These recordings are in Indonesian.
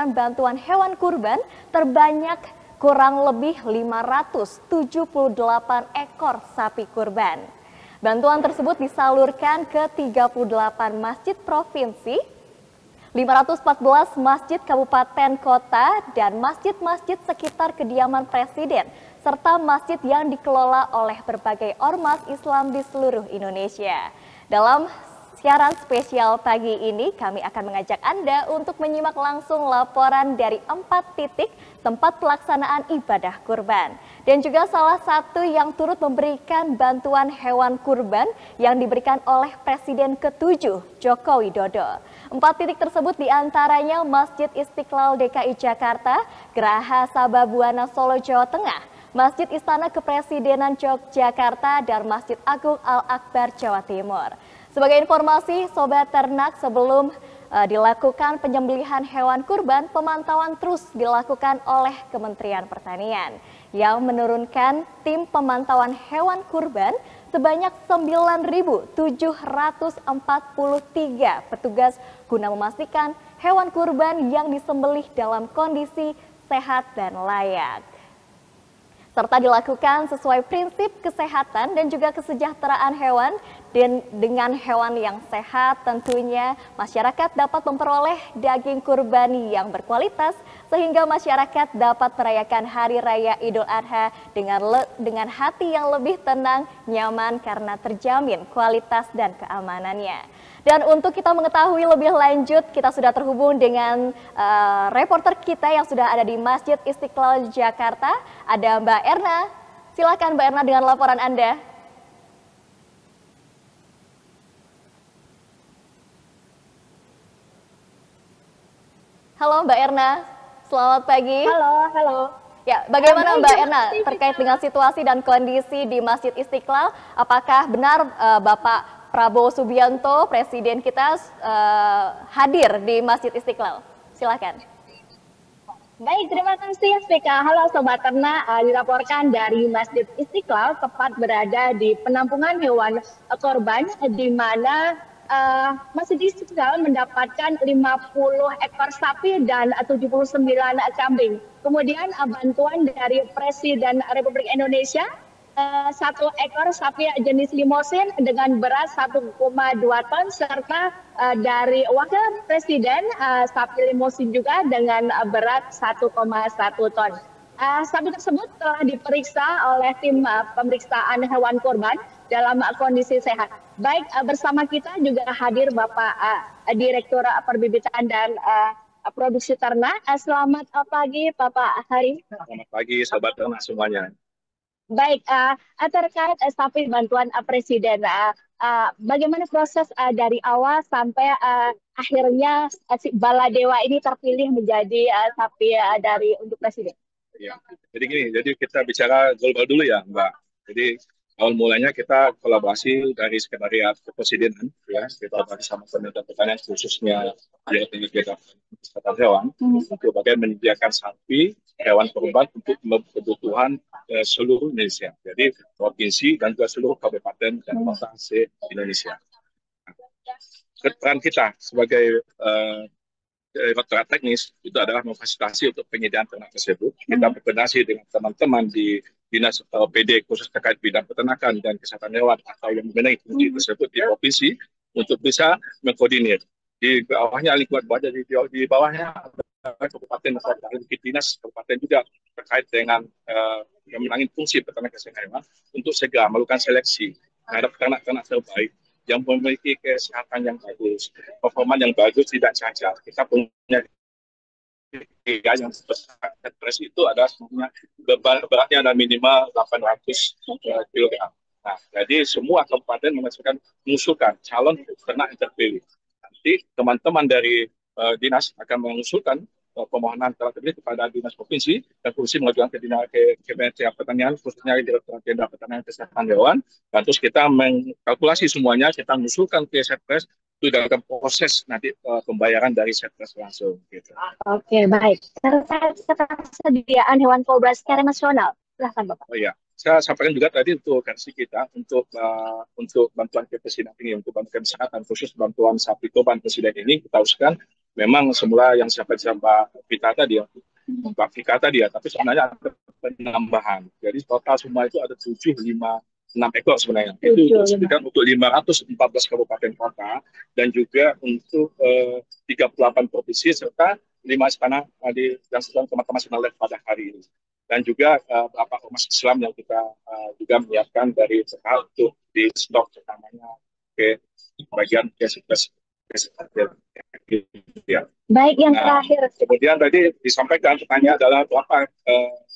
memberikan bantuan hewan kurban terbanyak kurang lebih 578 ekor sapi kurban. Bantuan tersebut disalurkan ke 38 masjid provinsi, 514 masjid kabupaten kota, dan masjid-masjid sekitar kediaman presiden, serta masjid yang dikelola oleh berbagai ormas Islam di seluruh Indonesia. Dalam siaran spesial pagi ini, kami akan mengajak Anda untuk menyimak langsung laporan dari 4 titik tempat pelaksanaan ibadah kurban. Dan juga salah satu yang turut memberikan bantuan hewan kurban yang diberikan oleh Presiden ke-7, Joko Widodo. 4 titik tersebut diantaranya Masjid Istiqlal DKI Jakarta, Geraha Sababwana Solo Jawa Tengah, Masjid Istana Kepresidenan Yogyakarta, dan Masjid Agung Al-Akbar Jawa Timur. Sebagai informasi, Sobat Ternak, sebelum dilakukan penyembelihan hewan kurban, pemantauan terus dilakukan oleh Kementerian Pertanian yang menurunkan tim pemantauan hewan kurban sebanyak 9.743 petugas guna memastikan hewan kurban yang disembelih dalam kondisi sehat dan layak, serta dilakukan sesuai prinsip kesehatan dan juga kesejahteraan hewan. Dan dengan hewan yang sehat, tentunya masyarakat dapat memperoleh daging kurban yang berkualitas, sehingga masyarakat dapat merayakan Hari Raya Idul Adha dengan hati yang lebih tenang, nyaman, karena terjamin kualitas dan keamanannya. Dan untuk kita mengetahui lebih lanjut, kita sudah terhubung dengan reporter kita yang sudah ada di Masjid Istiqlal Jakarta, ada Mbak Erna. Silakan Mbak Erna dengan laporan Anda. Halo Mbak Erna, selamat pagi. Halo. Ya, bagaimana Mbak Erna terkait dengan situasi dan kondisi di Masjid Istiqlal? Apakah benar Bapak Prabowo Subianto, Presiden kita, hadir di Masjid Istiqlal? Silakan. Baik, terima kasih Spika. Halo Sobat Ternak, dilaporkan dari Masjid Istiqlal, tepat berada di penampungan hewan korban, di mana Masjid Istiqlal mendapatkan 50 ekor sapi dan 79 kambing. Kemudian bantuan dari Presiden Republik Indonesia, 1 ekor sapi jenis limosin dengan berat 1,2 ton, serta dari Wakil Presiden sapi limosin juga dengan berat 1,1 ton. Sapi tersebut telah diperiksa oleh tim pemeriksaan hewan kurban dalam kondisi sehat. Baik, bersama kita juga hadir Bapak Direktur Perbibitan dan Produksi Ternak. Selamat pagi Bapak Hari. Selamat pagi Sobat Ternak semuanya. Baik, terkait sapi bantuan Presiden, bagaimana proses dari awal sampai akhirnya si Baladewa ini terpilih menjadi sapi dari untuk Presiden? Ya, jadi gini, jadi kita bicara global dulu ya Mbak. Jadi awal mulanya kita kolaborasi dari Sekretariat Kepresidenan, ya, kita bersama Kementerian Pertanian, khususnya Direktorat Kesehatan Hewan, untuk bagaimana menyediakan sapi hewan kurban untuk kebutuhan seluruh Indonesia. Jadi provinsi dan juga seluruh kabupaten dan kota se-Indonesia. Peran kita sebagai Direktorat Teknis itu adalah memfasilitasi untuk penyediaan ternak tersebut. Kita berkoordinasi dengan teman-teman di Dinas PD khusus terkait bidang peternakan dan kesehatan hewan atau yang membenahi fungsi tersebut di provinsi untuk bisa mengkoordinir. Di bawahnya lingkungan baja, di bawahnya kabupaten dan dinas kabupaten juga terkait dengan memenangi fungsi peternakan kesehatan hewan untuk segera melakukan seleksi terhadap ternak-ternak terbaik yang memiliki kesehatan yang bagus, performa yang bagus, tidak cacat. Kita punya yang besar itu adalah semuanya beratnya ada minimal 800 kg. Nah, jadi semua kabupaten mengusulkan calon ternak yang terpilih. Nanti teman-teman dari dinas akan mengusulkan permohonan ternak terpilih kepada dinas provinsi dan provinsi mengajukan ke Kementerian Pertanian, khususnya Direktorat Jenderal Pertanian Kesehatan Hewan. Dan terus kita mengkalkulasi semuanya, kita mengusulkan ke Setpres itu dalam proses nanti pembayaran dari Setpres langsung. Gitu. Oke, baik. Terkait ketersediaan hewan kurban secara nasional, silahkan Bapak. Oh iya, saya sampaikan juga tadi untuk versi kita untuk bantuan ke presiden ini, untuk bantuan kesehatan khusus bantuan sapi kurban presiden ini kita usahakan memang semula yang disampaikan Mbak Vika tadi ya, Mbak Vika tadi ya, tapi sebenarnya ada penambahan. Jadi total semua itu ada 756 ekor sebenarnya. Itu untuk 514 kabupaten kota dan juga untuk 38 provinsi serta 5 istana yang sedang teman-teman sedang live pada hari ini. Dan juga beberapa ormas Islam yang kita juga menyiapkan dari PKH untuk di stok utamanya ke bagian ya. Baik, yang terakhir. Kemudian tadi disampaikan pertanyaan adalah berapa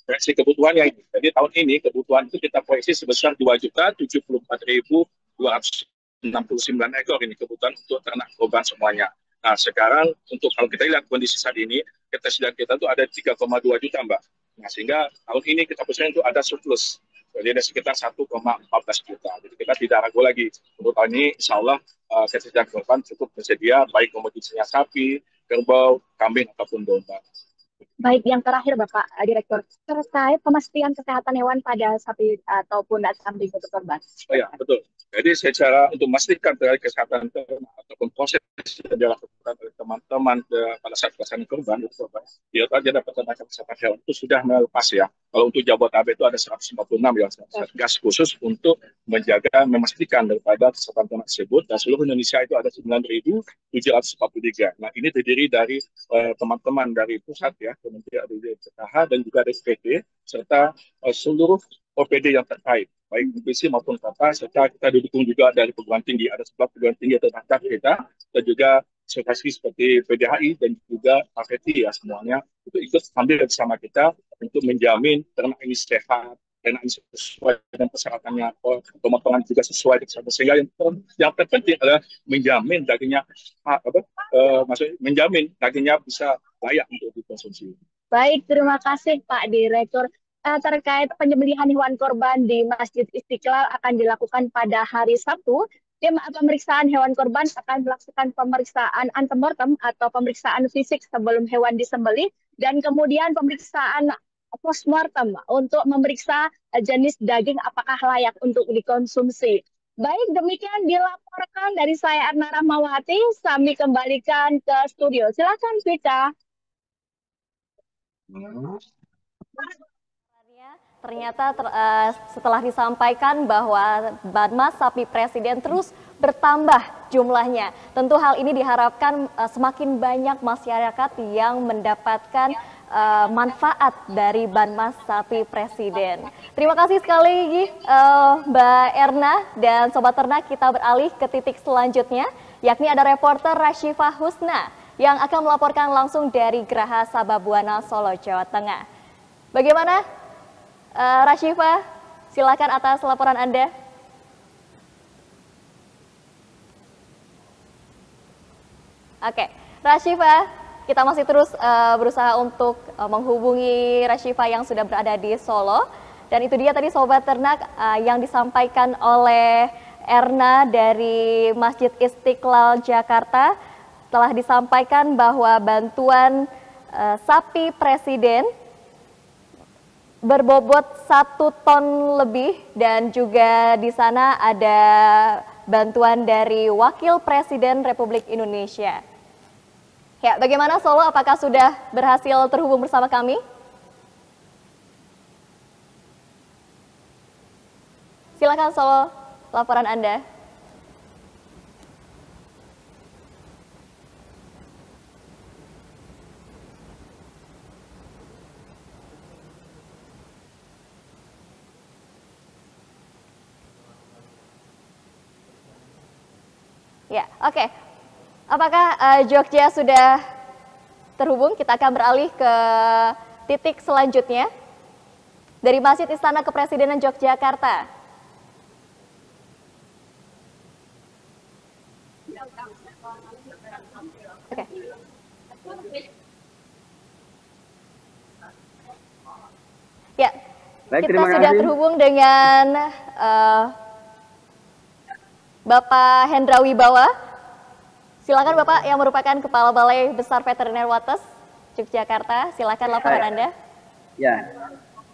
proyeksi kebutuhannya ini. Jadi tahun ini kebutuhan itu kita proyeksi sebesar 2.074.269 ekor ini kebutuhan untuk ternak korban semuanya. Nah sekarang untuk kalau kita lihat kondisi saat ini ketersediaan kita itu ada 3,2 juta Mbak. Nah sehingga tahun ini kita persen itu ada surplus. Jadi ada sekitar 1,14 juta. Jadi kita tidak ragu lagi. Untuk tahun ini insya Allah ketersediaan korban cukup tersedia baik komoditinya sapi, kerbau, kambing ataupun domba. Baik, yang terakhir Bapak Direktur, terkait pemastian kesehatan hewan pada sapi ataupun kambing untuk korban. Oh ya, betul. Jadi secara untuk memastikan terkait kesehatan ternak ataupun proses yang dilakukan oleh teman-teman pada saat pelaksanaan korban, dia saja dapat tenaga kesehatan hewan itu sudah melepas ya. Kalau untuk Jabodetabek itu ada 146 ya, satgas khusus untuk menjaga, memastikan daripada kesehatan ternak tersebut. Dan seluruh Indonesia itu ada 9.743. Nah ini terdiri dari teman-teman dari pusat ya, kemudian dari PKH dan juga dari PT serta seluruh OPD yang terkait, baik provinsi maupun kota, serta kita didukung juga dari perguruan tinggi. Ada 11 perguruan tinggi terdekat kita, dan juga asosiasi seperti PDHI dan juga APT ya semuanya, itu ikut ambil bersama kita untuk menjamin ternak ini sehat, ternak ini sesuai dengan persyaratannya, pemotongan juga sesuai dengan sehingga yang terpenting adalah menjamin dagingnya, maksudnya menjamin dagingnya bisa layak untuk dikonsumsi. Baik, terima kasih Pak Direktur. Terkait penyembelihan hewan korban di Masjid Istiqlal akan dilakukan pada hari Sabtu. Tim pemeriksaan hewan korban akan melakukan pemeriksaan antemortem atau pemeriksaan fisik sebelum hewan disembelih dan kemudian pemeriksaan postmortem untuk memeriksa jenis daging apakah layak untuk dikonsumsi. Baik, demikian dilaporkan dari saya Erna Rahmawati. Kami kembalikan ke studio. Silakan Vika. Ternyata setelah disampaikan bahwa Banmas Sapi Presiden terus bertambah jumlahnya. Tentu hal ini diharapkan semakin banyak masyarakat yang mendapatkan manfaat dari Banmas Sapi Presiden. Terima kasih sekali Mbak Erna dan Sobat Ternak. Kita beralih ke titik selanjutnya, yakni ada reporter Rashifa Husna yang akan melaporkan langsung dari Geraha Sababwana, Solo, Jawa Tengah. Bagaimana Rashifa, silakan atas laporan Anda. Oke, Rashifa, kita masih terus berusaha untuk menghubungi Rashifa yang sudah berada di Solo. Dan itu dia tadi Sobat Ternak yang disampaikan oleh Erna dari Masjid Istiqlal Jakarta. Telah disampaikan bahwa bantuan sapi Presiden berbobot 1 ton lebih dan juga di sana ada bantuan dari Wakil Presiden Republik Indonesia. Ya, bagaimana Solo? Apakah sudah berhasil terhubung bersama kami? Silakan Solo, laporan Anda. Ya, oke. Apakah Jogja sudah terhubung? Kita akan beralih ke titik selanjutnya dari Masjid Istana Kepresidenan Yogyakarta. Oke. Ya, baik, kita sudah terhubung dengan Bapak Hendra Wibawa. Silakan Bapak yang merupakan Kepala Balai Besar Veteriner Wates Yogyakarta. Silakan laporan Anda. Ya,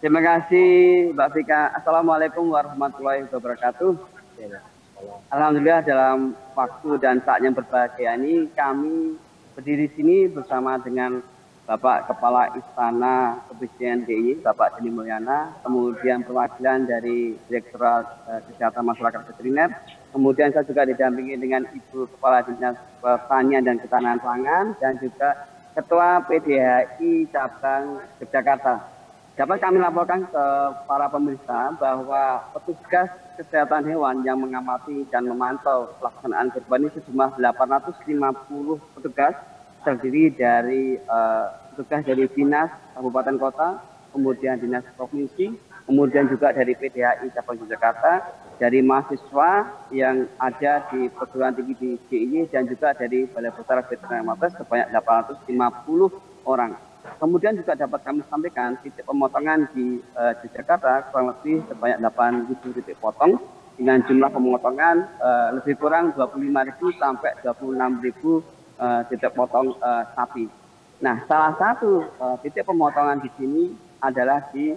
terima kasih Mbak Vika. Assalamualaikum warahmatullahi wabarakatuh. Alhamdulillah dalam waktu dan saat yang berbahagia ini kami berdiri sini bersama dengan Bapak Kepala Istana Kepresidenan DIY, Bapak Denny Mulyana, kemudian perwakilan dari Direktorat Kesehatan Masyarakat Veteriner, kemudian saya juga didampingi dengan Ibu Kepala Dinas Pertanian dan Ketahanan Pangan, dan juga Ketua PDHI Cabang Yogyakarta. Dapat kami laporkan ke para pemirsa bahwa petugas kesehatan hewan yang mengamati dan memantau pelaksanaan kurban ini sejumlah 850 petugas, terdiri dari petugas dari dinas kabupaten kota, kemudian dinas provinsi, kemudian juga dari PDHI Cabang Yogyakarta, dari mahasiswa yang ada di perguruan tinggi di DIY, dan juga dari Balai Besar Veteriner Mabes sebanyak 850 orang. Kemudian juga dapat kami sampaikan titik pemotongan di Yogyakarta kurang lebih sebanyak 8.000 titik potong dengan jumlah pemotongan lebih kurang 25.000 sampai 26.000 titik potong sapi. Nah, salah satu titik pemotongan di sini adalah di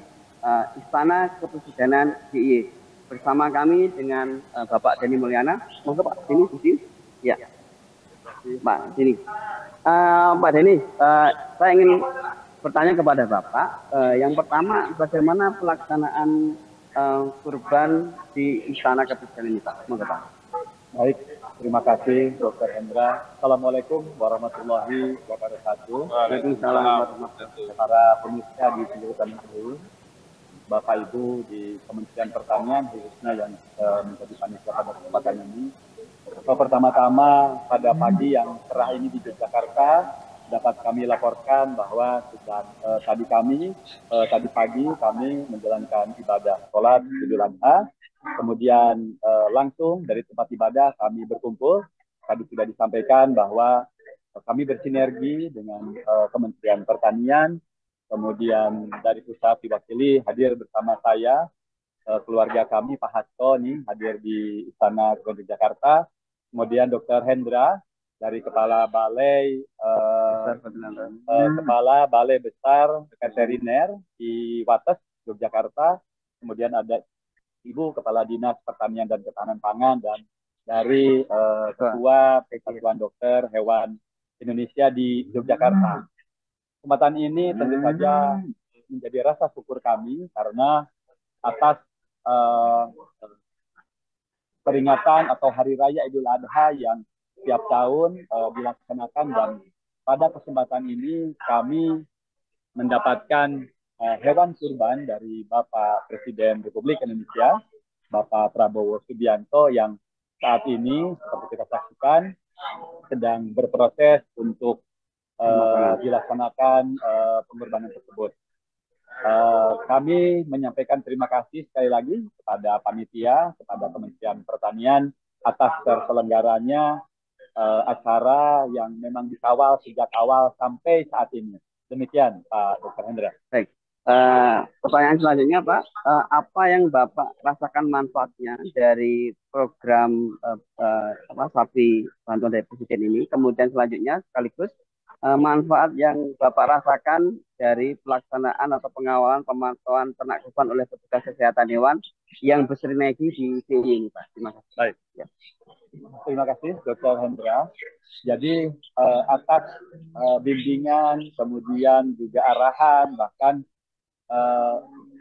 Istana Kepresidenan DIY. Bersama kami dengan Bapak Denny Mulyana. Monggo Pak Denny, di sini. Ya, Pak Denny. Pak Denny, saya ingin bertanya kepada Bapak. Yang pertama, bagaimana pelaksanaan kurban di Istana Kepresidenan ini, Pak? Monggo Pak. Baik, terima kasih Dr. Hendra. Assalamualaikum warahmatullahi wabarakatuh. Waalaikumsalam warahmatullahi wabarakatuh. Para pemirsa di seluruh tanah air, Bapak Ibu di Kementerian Pertanian, khususnya yang menjadi panitia pada kesempatan ini. Pertama-tama pada pagi yang cerah ini di Yogyakarta, dapat kami laporkan bahwa tadi pagi kami menjalankan ibadah sholat Idul Adha. Kemudian langsung dari tempat ibadah kami berkumpul. Tadi sudah disampaikan bahwa kami bersinergi dengan Kementerian Pertanian. Kemudian dari pusat diwakili hadir bersama saya, keluarga kami Pak Hasto nih hadir di Istana Kepresidenan Jakarta. Kemudian Dr. Hendra dari Kepala Balai Kepala Balai Besar Veteriner di Wates, Yogyakarta. Kemudian ada Ibu Kepala Dinas Pertanian dan Ketahanan Pangan, dan dari Ketua Persatuan Dokter Hewan Indonesia di Yogyakarta. Kesempatan ini tentu saja menjadi rasa syukur kami karena atas peringatan atau Hari Raya Idul Adha yang setiap tahun dilaksanakan, dan pada kesempatan ini kami mendapatkan hewan kurban dari Bapak Presiden Republik Indonesia, Bapak Prabowo Subianto, yang saat ini seperti kita saksikan sedang berproses untuk dilaksanakan pengorbanan tersebut. Kami menyampaikan terima kasih sekali lagi kepada panitia, kepada Kementerian Pertanian atas terselenggaranya acara yang memang dikawal sejak awal sampai saat ini. Demikian Pak Dr. Hendra. Baik. Pertanyaan selanjutnya Pak, apa yang Bapak rasakan manfaatnya dari program sapi bantuan dari Presiden ini? Kemudian selanjutnya sekaligus manfaat yang Bapak rasakan dari pelaksanaan atau pengawalan pemantauan ternak kurban oleh petugas kesehatan hewan yang bersinergi di DIY ini, Pak. Terima kasih. Baik. Ya. Terima kasih Dr. Hendra. Jadi atas bimbingan, kemudian juga arahan, bahkan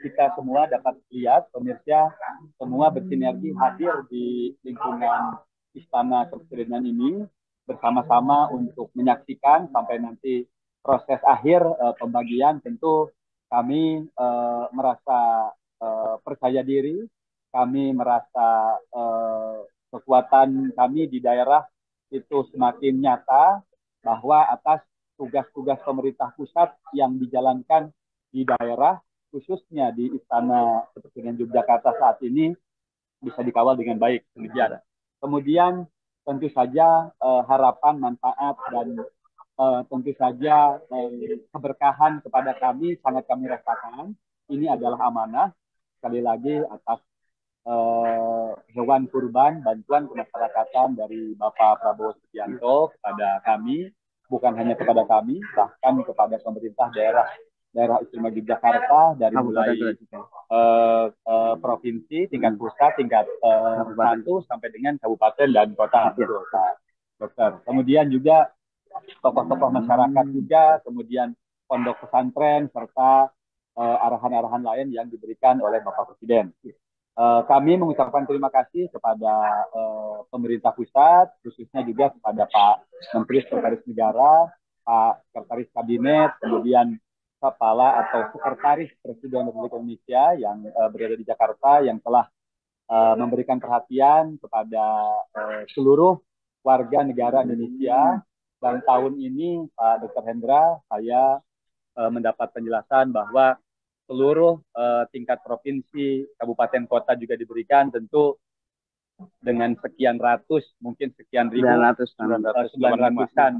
kita semua dapat lihat, pemirsa semua bersinergi hadir di lingkungan Istana Kepresidenan ini bersama-sama untuk menyaksikan sampai nanti proses akhir pembagian. Tentu kami merasa percaya diri, kami merasa kekuatan kami di daerah itu semakin nyata, bahwa atas tugas-tugas pemerintah pusat yang dijalankan di daerah, khususnya di Istana Kepresidenan Yogyakarta saat ini bisa dikawal dengan baik. Demikian. Kemudian tentu saja harapan, manfaat, dan tentu saja keberkahan kepada kami sangat kami rasakan. Ini adalah amanah sekali lagi atas hewan kurban, bantuan kemasyarakatan dari Bapak Prabowo Subianto kepada kami, bukan hanya kepada kami, bahkan kepada pemerintah daerah istimewa Yogyakarta, dari mulai provinsi, tingkat pusat, tingkat 1 sampai dengan kabupaten dan kota. Betul, Pak Dokter. Kemudian juga tokoh-tokoh masyarakat juga, kemudian pondok pesantren, serta arahan-arahan lain yang diberikan oleh Bapak Presiden. Kami mengucapkan terima kasih kepada pemerintah pusat, khususnya juga kepada Pak Menteri Sekretaris Negara, Pak Sekretaris Kabinet, kemudian Kepala atau Sekretaris Presiden Republik Indonesia yang berada di Jakarta, yang telah memberikan perhatian kepada seluruh warga negara Indonesia. Dan tahun ini, Pak Dr. Hendra, saya mendapat penjelasan bahwa seluruh tingkat provinsi, kabupaten, kota juga diberikan, tentu dengan sekian ratus, mungkin sekian ribu, 900-an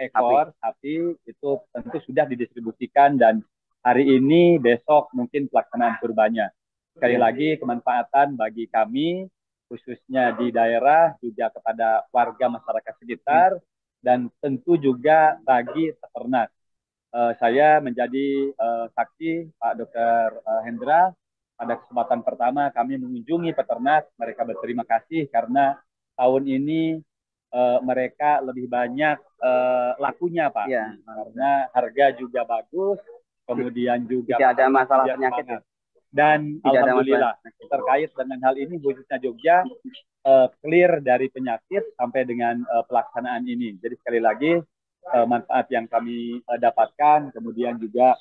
ekor sapi itu tentu sudah didistribusikan, dan hari ini, besok mungkin pelaksanaan kurbannya. Sekali lagi, kemanfaatan bagi kami, khususnya di daerah, juga kepada warga masyarakat sekitar, dan tentu juga bagi peternak. Saya menjadi saksi Pak Dr. Hendra. Pada kesempatan pertama kami mengunjungi peternak, mereka berterima kasih karena tahun ini mereka lebih banyak lakunya, Pak. Ya. Karena harga juga bagus, kemudian juga tidak ada masalah penyakit. Dan alhamdulillah terkait dengan hal ini, khususnya Jogja clear dari penyakit sampai dengan pelaksanaan ini. Jadi sekali lagi, manfaat yang kami dapatkan, kemudian juga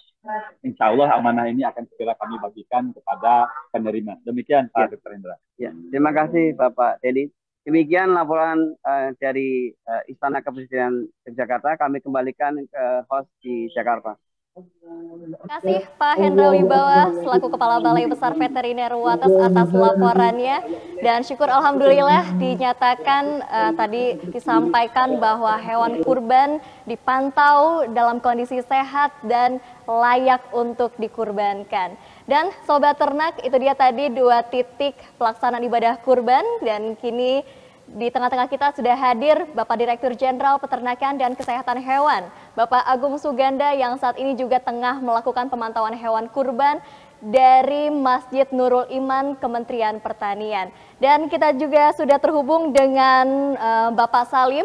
insya Allah amanah ini akan segera kami bagikan kepada penerima. Demikian Pak Dr. Hendra. Ya, terima kasih Bapak Teddy. Demikian laporan dari Istana Kepresidenan Jakarta. Kami kembalikan ke host di Jakarta. Terima kasih Pak Hendra Wibawa selaku Kepala Balai Besar Veteriner Wates atas laporannya, dan syukur alhamdulillah dinyatakan tadi disampaikan bahwa hewan kurban dipantau dalam kondisi sehat dan layak untuk dikurbankan. Dan Sobat Ternak, itu dia tadi 2 titik pelaksanaan ibadah kurban, dan kini di tengah-tengah kita sudah hadir Bapak Direktur Jenderal Peternakan dan Kesehatan Hewan, Bapak Agung Suganda, yang saat ini juga tengah melakukan pemantauan hewan kurban dari Masjid Nurul Iman, Kementerian Pertanian. Dan kita juga sudah terhubung dengan Bapak Salim.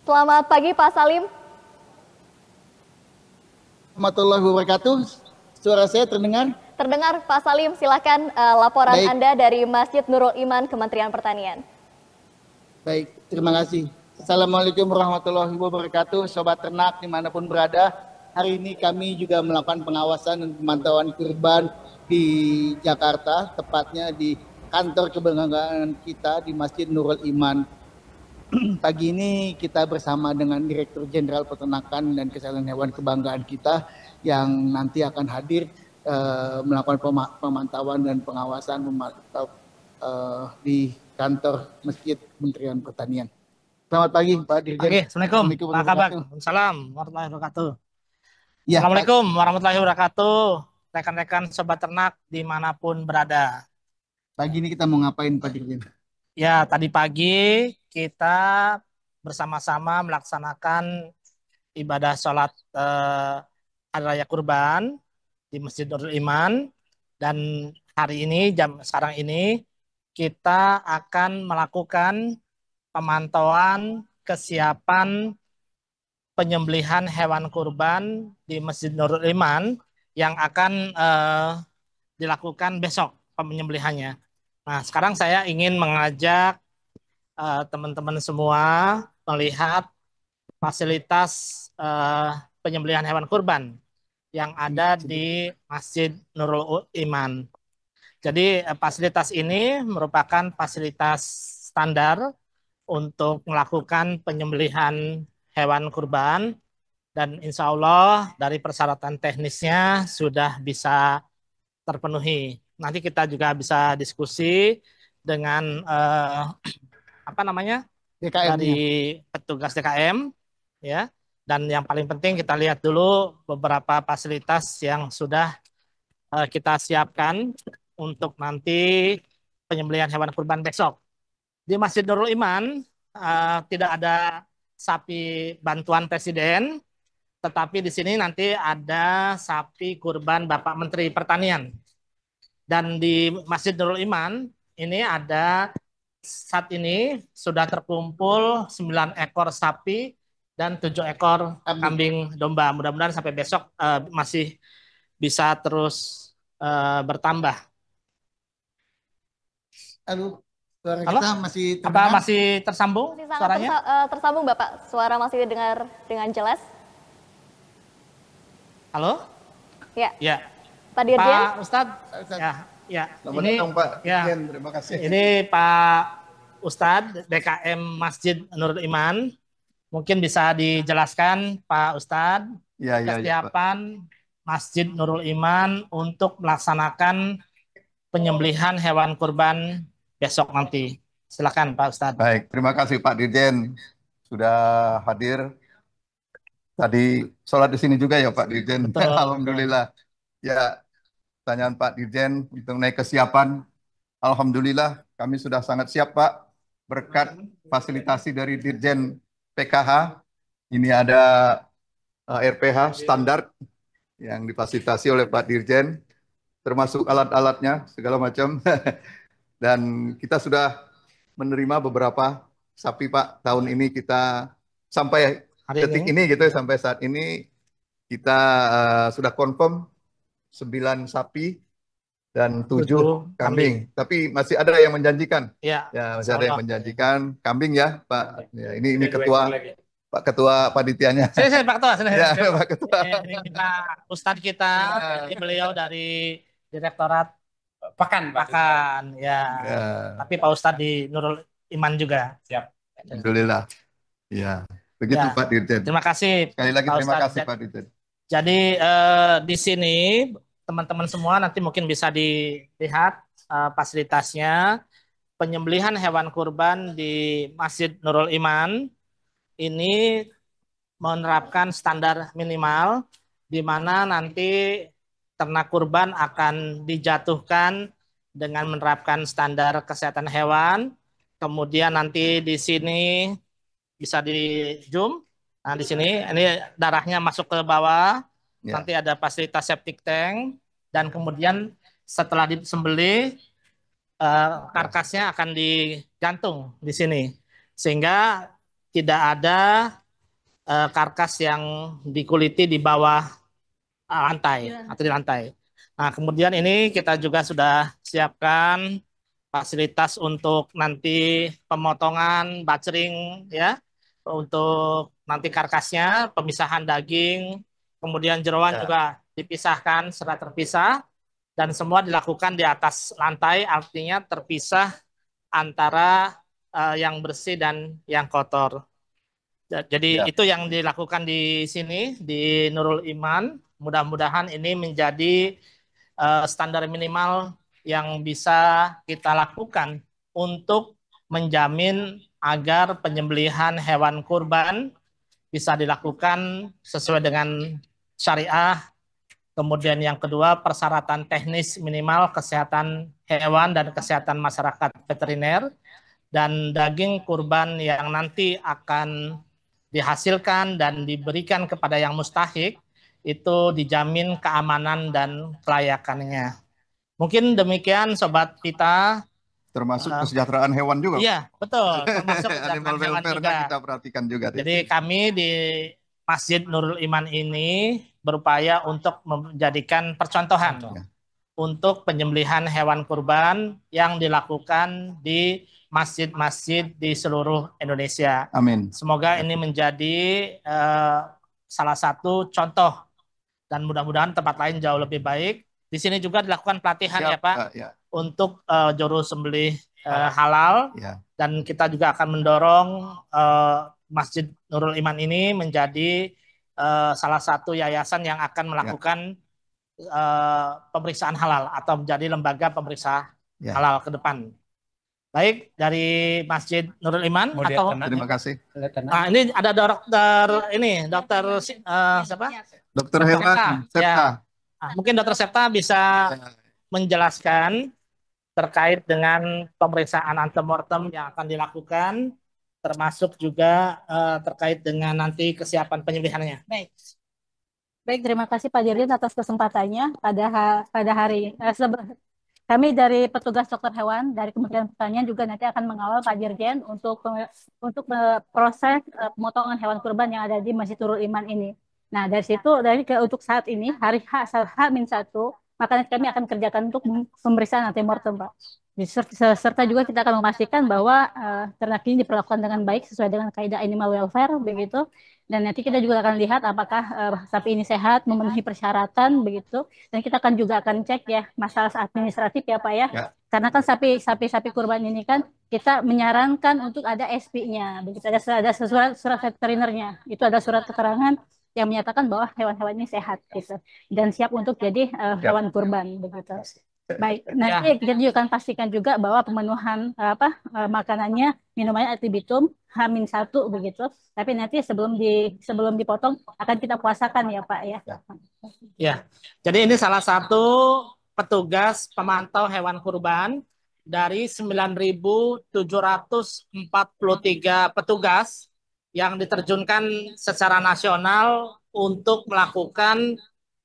Selamat pagi Pak Salim. Warahmatullahi wabarakatuh. Suara saya terdengar? Terdengar Pak Salim, silakan laporan Baik. Anda dari Masjid Nurul Iman, Kementerian Pertanian. Baik, terima kasih. Assalamualaikum warahmatullahi wabarakatuh, Sobat Ternak dimanapun berada. Hari ini kami juga melakukan pengawasan dan pemantauan kurban di Jakarta, tepatnya di kantor kebanggaan kita di Masjid Nurul Iman. Pagi ini kita bersama dengan Direktur Jenderal Peternakan dan Kesehatan Hewan kebanggaan kita yang nanti akan hadir melakukan pemantauan dan pengawasan di kantor Masjid Kementerian Pertanian. Selamat pagi Pak Dirjen. Oke, Assalamualaikum. Apa kabar? Waalaikumsalam warahmatullahi wabarakatuh. Ya, Assalamualaikum warahmatullahi wabarakatuh. Rekan-rekan Sobat Ternak dimanapun berada. Pagi ini kita mau ngapain Pak Dirjen? Ya, tadi pagi kita bersama-sama melaksanakan ibadah sholat Hari Raya Kurban di Masjid Nurul Iman, dan hari ini sekarang ini kita akan melakukan pemantauan kesiapan penyembelihan hewan kurban di Masjid Nurul Iman yang akan dilakukan besok penyembelihannya. Nah, sekarang saya ingin mengajak teman-teman semua melihat fasilitas penyembelihan hewan kurban yang ada di Masjid Nurul Iman. Jadi fasilitas ini merupakan fasilitas standar untuk melakukan penyembelihan hewan kurban, dan insya Allah dari persyaratan teknisnya sudah bisa terpenuhi. Nanti kita juga bisa diskusi dengan DKM dari petugas DKM, ya. Dan yang paling penting kita lihat dulu beberapa fasilitas yang sudah kita siapkan untuk nanti penyembelihan hewan kurban besok. Di Masjid Nurul Iman tidak ada sapi bantuan Presiden, tetapi di sini nanti ada sapi kurban Bapak Menteri Pertanian. Dan di Masjid Nurul Iman ini ada saat ini sudah terkumpul 9 ekor sapi dan 7 ekor kambing domba. Mudah-mudahan sampai besok masih bisa terus bertambah. Aduh, suara Halo? kita masih Apa terdengar? masih tersambung Masih sangat suaranya? tersambung Bapak, suara masih dengar dengan jelas. Halo? Ya, Ya. Pak Dirjen. Pak Ustadz, Ustadz. ya. Selamat Ini datang Pak ya. Dirjen, terima kasih. Ini Pak Ustadz DKM Masjid Nurul Iman. Mungkin bisa dijelaskan Pak Ustadz kesiapan Masjid Nurul Iman untuk melaksanakan penyembelihan hewan kurban besok nanti. Silakan Pak Ustadz. Baik, terima kasih Pak Dirjen sudah hadir. Tadi sholat di sini juga ya Pak Dirjen. Betul. Alhamdulillah. Ya, pertanyaan Pak Dirjen mengenai kesiapan. Alhamdulillah kami sudah sangat siap Pak. Berkat fasilitasi dari Dirjen PKH. Ini ada RPH standar yang difasilitasi oleh Pak Dirjen. Termasuk alat-alatnya, segala macam. Dan kita sudah menerima beberapa sapi Pak. Tahun ini kita sampai detik ini gitu, sampai saat ini kita sudah confirm 9 sapi dan 7 kambing. Tapi masih ada yang menjanjikan. Ya, masih ada yang menjanjikan kambing ya Pak. Ya, ini ketua Pak Ketua Panitianya. Sini Pak Ketua. Sini. Ya, Pak Ketua. Ini Pak Ustadz kita, ini beliau dari Direktorat Pakan. Ya. Tapi Pak Ustadz di Nurul Iman juga. Siap. Alhamdulillah. Ya. Begitu Ya. Pak Dirjen. Terima kasih. Sekali lagi Pak terima Ustadz. kasih Pak Dirjen. Jadi di sini teman-teman semua nanti mungkin bisa dilihat fasilitasnya. Penyembelihan hewan kurban di Masjid Nurul Iman ini menerapkan standar minimal di mana nanti ternak kurban akan dijatuhkan dengan menerapkan standar kesehatan hewan. Kemudian nanti di sini bisa di zoom. Nah, di sini ini darahnya masuk ke bawah. Ya. Nanti ada fasilitas septic tank dan kemudian setelah disembelih karkasnya akan digantung di sini sehingga tidak ada karkas yang dikuliti di bawah lantai atau di lantai. Nah, kemudian ini kita juga sudah siapkan fasilitas untuk nanti pemotongan butchering ya. Untuk nanti karkasnya, pemisahan daging, kemudian jeroan juga dipisahkan secara terpisah dan semua dilakukan di atas lantai, artinya terpisah antara yang bersih dan yang kotor. Jadi itu yang dilakukan di sini di Nurul Iman. Mudah-mudahan ini menjadi standar minimal yang bisa kita lakukan untuk menjamin agar penyembelihan hewan kurban bisa dilakukan sesuai dengan syariah. Kemudian yang kedua, persyaratan teknis minimal kesehatan hewan dan kesehatan masyarakat veteriner. Dan daging kurban yang nanti akan dihasilkan dan diberikan kepada yang mustahik, itu dijamin keamanan dan kelayakannya. Mungkin demikian Sobat kita. Termasuk kesejahteraan hewan juga. Iya, betul. Termasuk animal welfare-nya kita perhatikan juga. Jadi kami di Masjid Nurul Iman ini berupaya untuk menjadikan percontohan untuk penyembelihan hewan kurban yang dilakukan di masjid-masjid di seluruh Indonesia. Amin. Semoga ini menjadi salah satu contoh dan mudah-mudahan tempat lain jauh lebih baik. Di sini juga dilakukan pelatihan ya Pak untuk juru sembelih halal dan kita juga akan mendorong Masjid Nurul Iman ini menjadi salah satu yayasan yang akan melakukan pemeriksaan halal atau menjadi lembaga pemeriksa halal ke depan. Baik, dari Masjid Nurul Iman atau terima kasih. Nah, ini ada dokter siapa? Dokter Hewan Septa. Mungkin Dokter Septa bisa menjelaskan terkait dengan pemeriksaan antemortem yang akan dilakukan, termasuk juga terkait dengan nanti kesiapan penyembelihannya. Baik, terima kasih Pak Dirjen atas kesempatannya pada hari Kami dari petugas dokter hewan dari Kementerian Pertanian juga nanti akan mengawal Pak Dirjen untuk proses pemotongan hewan kurban yang ada di Masjid Nurul Iman ini. Nah, dari situ untuk saat ini hari H-1, maka nanti kami akan kerjakan untuk pemeriksaan antemortem, Pak. Serta juga kita akan memastikan bahwa ternak ini diperlakukan dengan baik sesuai dengan kaidah animal welfare begitu. Dan nanti kita juga akan lihat apakah sapi ini sehat, memenuhi persyaratan begitu. Dan kita juga akan cek ya masalah administratif ya Pak ya. Karena kan sapi kurban ini kan kita menyarankan untuk ada SP-nya, begitu ada surat veterinernya. Itu ada surat keterangan yang menyatakan bahwa hewan-hewan ini sehat gitu dan siap untuk jadi hewan kurban begitu. Baik, nanti kita juga akan pastikan juga bahwa pemenuhan makanannya, minumannya Atibitum H-1 begitu. Tapi nanti sebelum dipotong akan kita puasakan ya Pak ya. Ya. Jadi ini salah satu petugas pemantau hewan kurban dari 9.743 petugas yang diterjunkan secara nasional untuk melakukan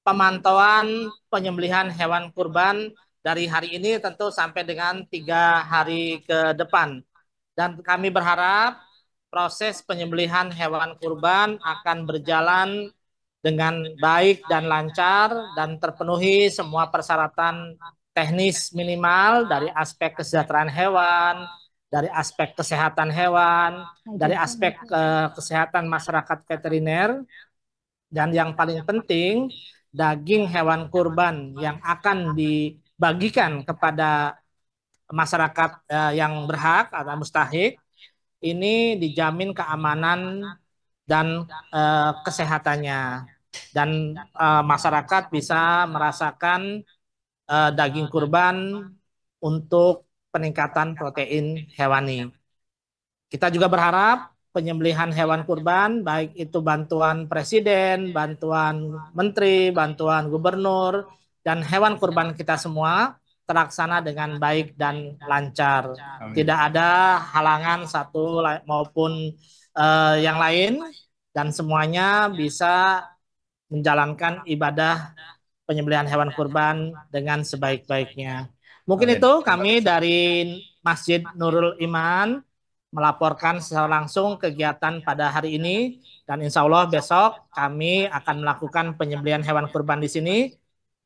pemantauan penyembelihan hewan kurban dari hari ini tentu sampai dengan 3 hari ke depan. Dan kami berharap proses penyembelihan hewan kurban akan berjalan dengan baik dan lancar dan terpenuhi semua persyaratan teknis minimal dari aspek kesejahteraan hewan, dari aspek kesehatan hewan, dari aspek kesehatan masyarakat veteriner, dan yang paling penting daging hewan kurban yang akan dibagikan kepada masyarakat yang berhak atau mustahik ini dijamin keamanan dan kesehatannya, dan masyarakat bisa merasakan daging kurban untuk peningkatan protein hewani. Kita juga berharap penyembelihan hewan kurban, baik itu bantuan presiden, bantuan menteri, bantuan gubernur, dan hewan kurban kita semua terlaksana dengan baik dan lancar. Amin. Tidak ada halangan satu maupun yang lain, dan semuanya bisa menjalankan ibadah penyembelihan hewan kurban dengan sebaik-baiknya. Mungkin itu kami dari Masjid Nurul Iman melaporkan secara langsung kegiatan pada hari ini, dan insya Allah besok kami akan melakukan penyembelihan hewan kurban di sini.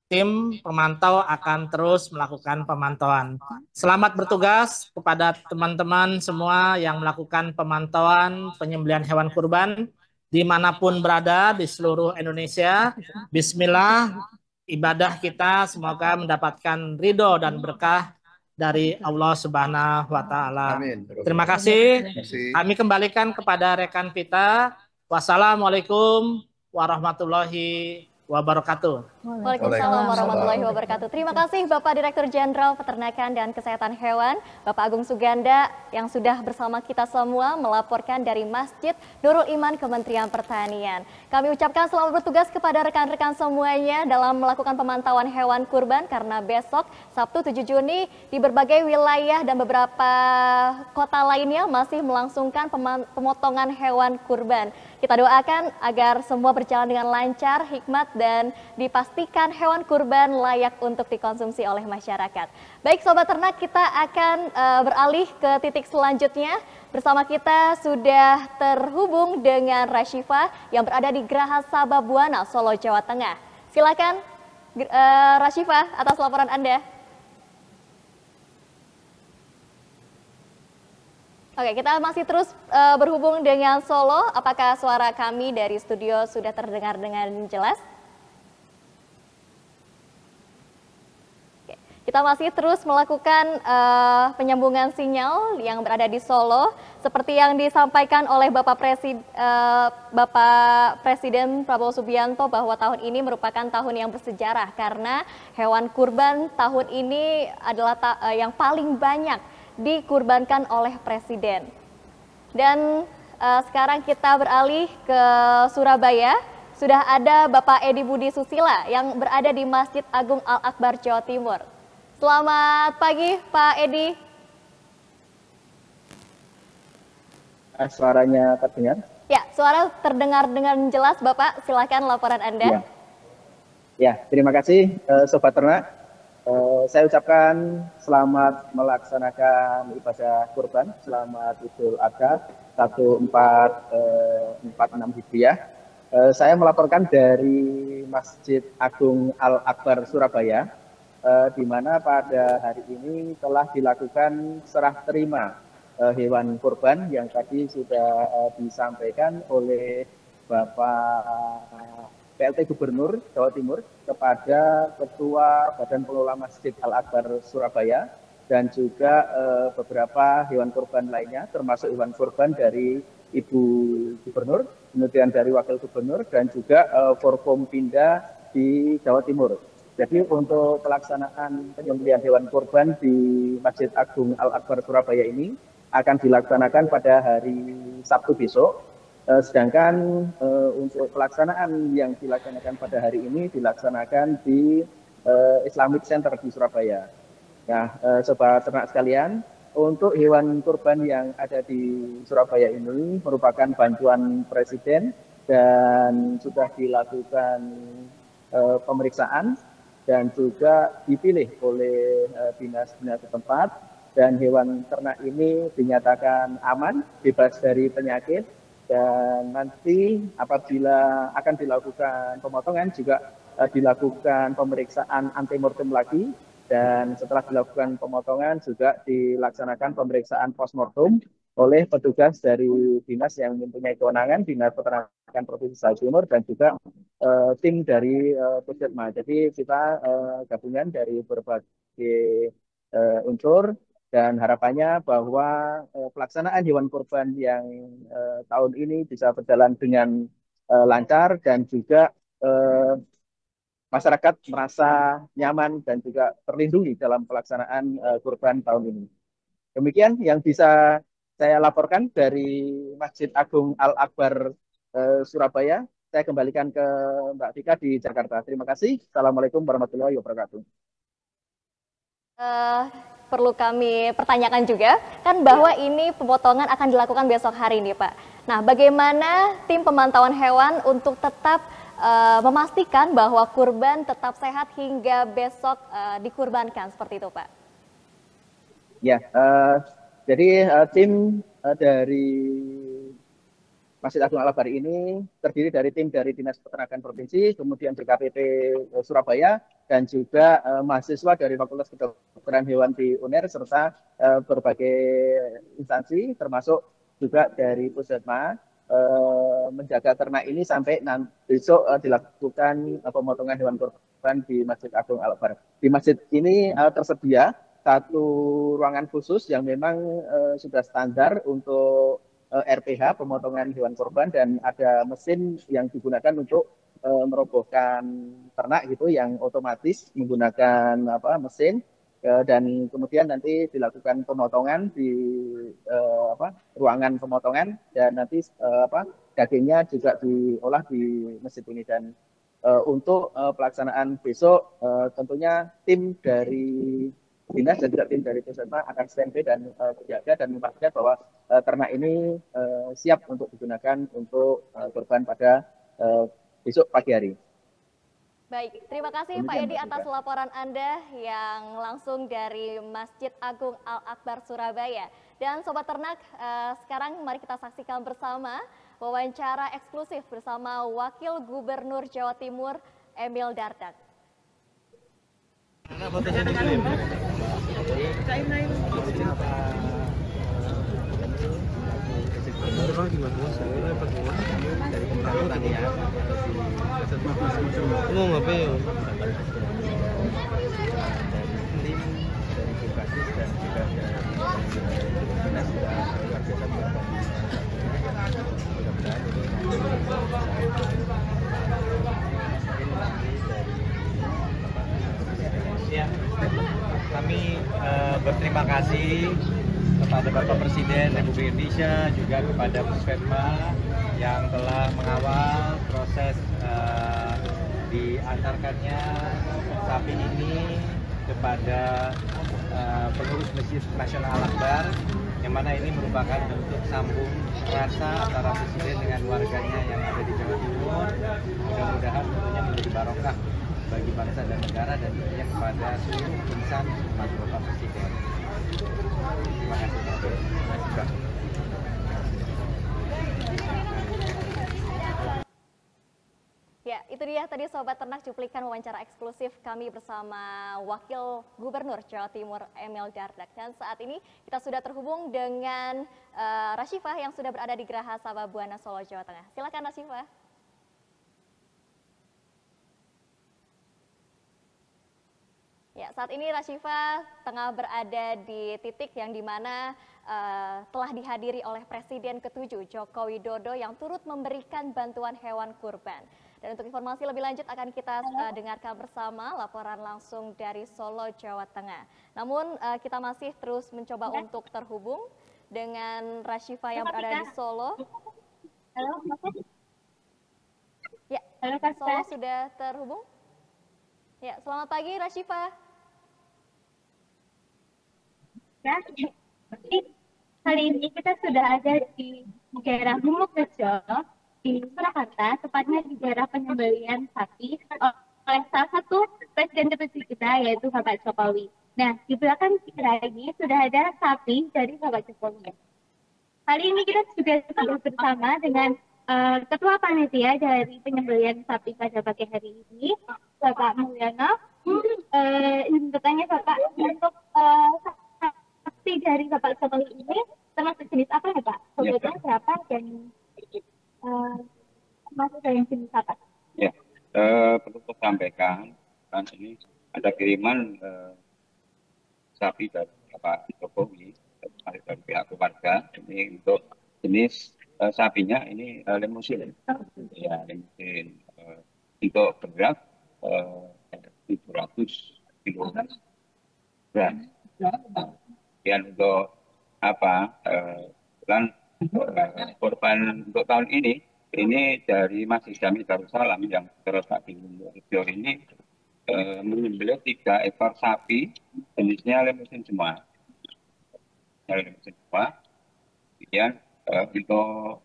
Tim pemantau akan terus melakukan pemantauan. Selamat bertugas kepada teman-teman semua yang melakukan pemantauan penyembelihan hewan kurban dimanapun berada di seluruh Indonesia. Bismillah, ibadah kita semoga mendapatkan ridho dan berkah dari Allah Subhanahu wa Ta'ala. Terima kasih. Kami kembalikan kepada rekan kita. Wassalamualaikum warahmatullahi wabarakatuh. Waalaikumsalam warahmatullahi wabarakatuh. Terima kasih Bapak Direktur Jenderal Peternakan dan Kesehatan Hewan, Bapak Agung Suganda, yang sudah bersama kita semua melaporkan dari Masjid Nurul Iman Kementerian Pertanian. Kami ucapkan selamat bertugas kepada rekan-rekan semuanya dalam melakukan pemantauan hewan kurban, karena besok Sabtu 7 Juni di berbagai wilayah dan beberapa kota lainnya masih melangsungkan pemotongan hewan kurban. Kita doakan agar semua berjalan dengan lancar, hikmat, dan dipastikan hewan kurban layak untuk dikonsumsi oleh masyarakat. Baik Sobat Ternak, kita akan beralih ke titik selanjutnya. Bersama kita sudah terhubung dengan Rashifa yang berada di Geraha Sababwana, Solo, Jawa Tengah. Silakan Rashifa atas laporan Anda. Oke, kita masih terus berhubung dengan Solo. Apakah suara kami dari studio sudah terdengar dengan jelas? Oke, kita masih terus melakukan penyambungan sinyal yang berada di Solo. Seperti yang disampaikan oleh Bapak Presiden Prabowo Subianto bahwa tahun ini merupakan tahun yang bersejarah karena hewan kurban tahun ini adalah yang paling banyak dikurbankan oleh Presiden. Dan sekarang kita beralih ke Surabaya. Sudah ada Bapak Edi Budi Susila yang berada di Masjid Agung Al-Akbar, Jawa Timur. Selamat pagi Pak Edi. Suaranya terdengar? Ya, suara terdengar dengan jelas Bapak. Silakan laporan Anda. Ya, terima kasih Sobat Ternak. Saya ucapkan selamat melaksanakan ibadah kurban, selamat Idul Adha 1446 Hijriah. Saya melaporkan dari Masjid Agung Al-Akbar Surabaya, di mana pada hari ini telah dilakukan serah terima hewan kurban yang tadi sudah disampaikan oleh Bapak PLT Gubernur Jawa Timur kepada Ketua Badan Pengelola Masjid Al-Akbar Surabaya dan juga beberapa hewan kurban lainnya, termasuk hewan kurban dari Ibu Gubernur, kemudian dari Wakil Gubernur dan juga Forkompinda di Jawa Timur. Jadi untuk pelaksanaan penyembelihan hewan kurban di Masjid Agung Al-Akbar Surabaya ini akan dilaksanakan pada hari Sabtu besok. Sedangkan untuk pelaksanaan yang dilaksanakan pada hari ini dilaksanakan di Islamic Center di Surabaya. Nah, sobat ternak sekalian, untuk hewan kurban yang ada di Surabaya ini merupakan bantuan Presiden dan sudah dilakukan pemeriksaan dan juga dipilih oleh dinas-dinas setempat, dan hewan ternak ini dinyatakan aman, bebas dari penyakit. Dan nanti apabila akan dilakukan pemotongan juga dilakukan pemeriksaan antemortem lagi, dan setelah dilakukan pemotongan juga dilaksanakan pemeriksaan postmortem oleh petugas dari dinas yang mempunyai kewenangan, Dinas Peternakan Provinsi Jawa Timur dan juga tim dari Puskesmas. Jadi kita gabungan dari berbagai unsur. Dan harapannya bahwa pelaksanaan hewan kurban yang tahun ini bisa berjalan dengan lancar dan juga masyarakat merasa nyaman dan juga terlindungi dalam pelaksanaan kurban tahun ini. Demikian yang bisa saya laporkan dari Masjid Agung Al-Akbar Surabaya. Saya kembalikan ke Mbak Vika di Jakarta. Terima kasih. Assalamualaikum warahmatullahi wabarakatuh. Perlu kami pertanyakan juga, kan bahwa ini pemotongan akan dilakukan besok hari ini, Pak. Nah, bagaimana tim pemantauan hewan untuk tetap memastikan bahwa kurban tetap sehat hingga besok dikurbankan, seperti itu, Pak? Ya, jadi tim dari Masjid Agung Al-Akbar ini terdiri dari tim dari Dinas Peternakan Provinsi, kemudian DKPP Surabaya, dan juga mahasiswa dari Fakultas Kedokteran Hewan di UNER, serta berbagai instansi, termasuk juga dari Puskesmas, menjaga ternak ini sampai besok dilakukan pemotongan hewan kurban di Masjid Agung Al-Akbar. Di masjid ini tersedia satu ruangan khusus yang memang sudah standar untuk RPH, pemotongan hewan kurban, dan ada mesin yang digunakan untuk merobohkan ternak gitu, yang otomatis menggunakan mesin, dan kemudian nanti dilakukan pemotongan di ruangan pemotongan, dan nanti dagingnya juga diolah di mesin ini. Dan untuk pelaksanaan besok tentunya tim dari dinas dan juga tim dari Puskesmas akan standby dan berjaga dan memastikan bahwa ternak ini siap untuk digunakan untuk kurban pada besok pagi hari. Baik, terima kasih Pak Edi atas laporan Anda yang langsung dari Masjid Agung Al-Akbar Surabaya. Dan Sobat Ternak, sekarang mari kita saksikan bersama wawancara eksklusif bersama Wakil Gubernur Jawa Timur Emil Dardak. Ya, kami berterima kasih kepada Bapak Presiden Republik Indonesia, juga kepada Puskesmas yang telah mengawal proses diantarkannya sapi ini kepada pengurus Masjid Nasional Al-Akbar, yang mana ini merupakan bentuk sambung rasa antara Presiden dengan warganya yang ada di Jawa Timur. Mudah-mudahan tentunya menjadi barokah bagi bangsa dan negara dan tentunya kepada seluruh insan umat Bapak Presiden. Terima kasih. Terima kasih, Pak. Ya, itu dia tadi Sobat Ternak cuplikan wawancara eksklusif kami bersama Wakil Gubernur Jawa Timur Emil Dardak. Dan saat ini kita sudah terhubung dengan Rasyifah yang sudah berada di Geraha Sababwana, Solo, Jawa Tengah. Silakan Rasyifah. Ya, saat ini Rasyifah tengah berada di titik yang dimana telah dihadiri oleh Presiden ke-7 Joko Widodo yang turut memberikan bantuan hewan kurban. Dan untuk informasi lebih lanjut akan kita dengarkan bersama laporan langsung dari Solo, Jawa Tengah. Namun kita masih terus mencoba untuk terhubung dengan Rasyifah yang berada di Solo. Halo, Ya, Solo sudah terhubung. Ya, selamat pagi Rasyifah. Ya, kali ini kita sudah ada di daerah Lumukrejo di Surakarta, tepatnya di daerah penyembelihan sapi oleh salah satu presiden terpilih kita, yaitu Bapak Jokowi. Nah, di belakang kita ini sudah ada sapi dari Bapak Jokowi. Kali ini kita juga sudah bersama dengan Ketua Panitia dari penyembelihan sapi pada pagi hari ini, Bapak Mulyono. Ingin bertanya Bapak, untuk sapi dari Bapak Jokowi ini termasuk jenis apa ya Pak? Kemudian berapa dan masuk dari jenis apa? Ya, perlu saya sampaikan, kan ini ada kiriman sapi dari Bapak Jokowi dari pihak keluarga. Ini untuk jenis sapinya ini limusin, ya limusin. Untuk berat 700 kg. Dan untuk apa? Korban untuk tahun ini dari Masjid Jami Darussalam yang terletak di Lumukrejo ini menyembelih 3 ekor sapi jenisnya limusin semua. Kemudian untuk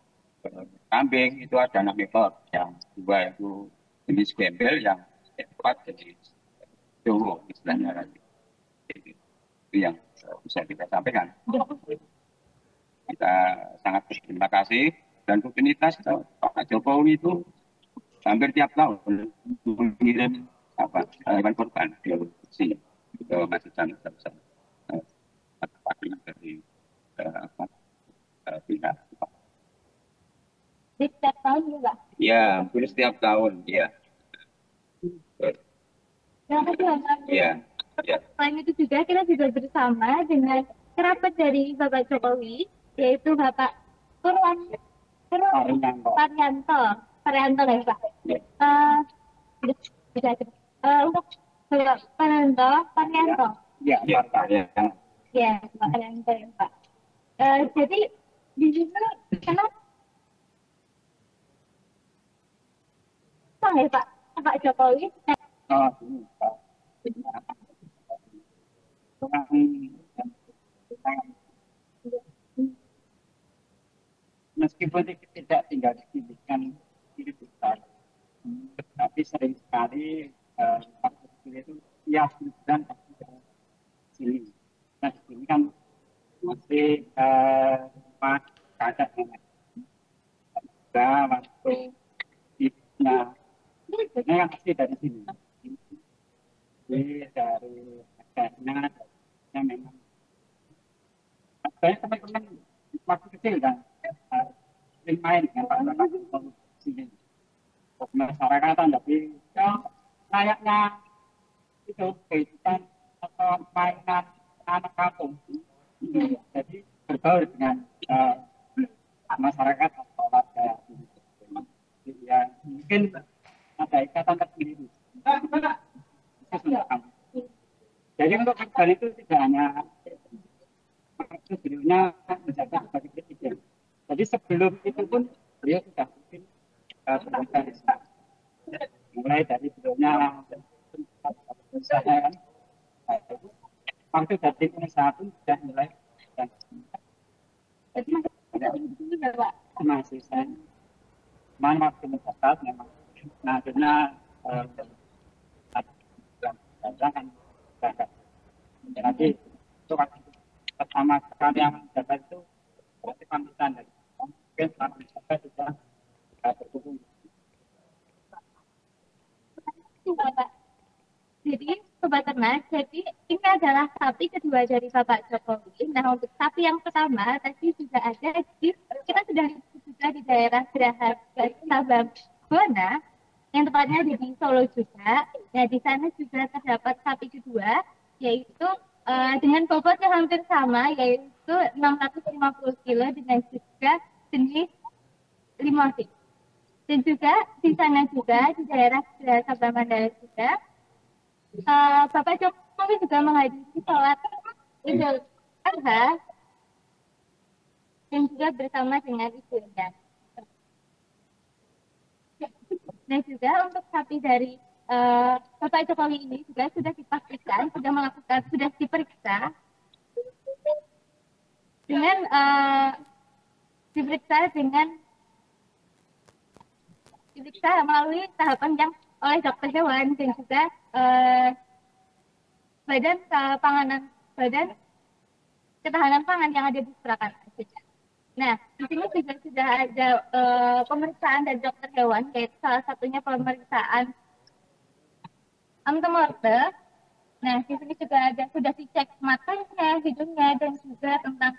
kambing itu ada 6 ekor, yang 2 itu jenis gembel, yang 4 jenis Jawa istilahnya lagi. Itu yang bisa kita sampaikan. Kita sangat berterima kasih dan rutinitas Pak Jokowi itu hampir tiap tahun mengirim hewan kurban ke sini ke Masjid Jami Darussalam dari pihak. Setiap tahun juga? Ya, hampir setiap tahun, ya. Terima kasih. Ya. Selain itu juga kita juga bersama dengan kerabat dari Bapak Jokowi, yaitu Bapak Parianto ya Pak. Untuk Bapak Parianto. Ya, Bapak Parianto ya Pak. Jadi di sini kenapa ya Pak Jokowi? Meskipun tidak tinggal di sini kan ini besar, tapi sering sekali itu tiap bulan pasti ke sini. Nah di sini kan masih keadaan waktu nah sebenarnya masih dari sini. Jadi dari adanya memang saya teman-teman waktu kecil kan sering main dengan Pak Jokowi sini. Masyarakat tapi layaknya itu kehidupan atau mainan anak kampung. Jadi berbaur dengan masyarakat atau warga. Ya mungkin ada ikatan tersendiri. Jadi untuk korban itu tidak hanya beliaunya menjabat sebagai presiden. Jadi sebelum itu pun beliau sudah mungkin berbicara. Mulai dari beliaunya usaha kan, waktu dari pengusaha pun sudah mulai dan masih saya waktu mencatat memang nah akhirnya kan jadi itu pertama kali yang menjabat itu berarti pamitan dari mungkin selama kita sudah berhubung. Jadi Sobat Ternak, jadi ini adalah sapi kedua dari Bapak Jokowi. Nah, untuk sapi yang pertama tadi sudah ada kita sudah juga di daerah Geraha Sababwana, yang tepatnya di Solo juga. Nah, di sana juga terdapat sapi kedua, yaitu dengan bobot yang hampir sama, yaitu 650 kilo dengan juga jenis limousine. Dan juga di sana juga di daerah Geraha Sababwana juga Bapak Jokowi juga menghadiri sholat Idul Adha dan juga bersama dengan ibunya. Nah, juga untuk sapi dari Bapak Jokowi ini juga sudah dipastikan sudah diperiksa dengan diperiksa melalui tahapan yang oleh dokter hewan dan juga Badan Ketahanan Pangan yang ada di Surakarta. Nah, di sini juga sudah ada pemeriksaan dari dokter hewan, yaitu salah satunya pemeriksaan antemortem. Nah, di sini juga sudah dicek matanya, hidungnya, dan juga tentang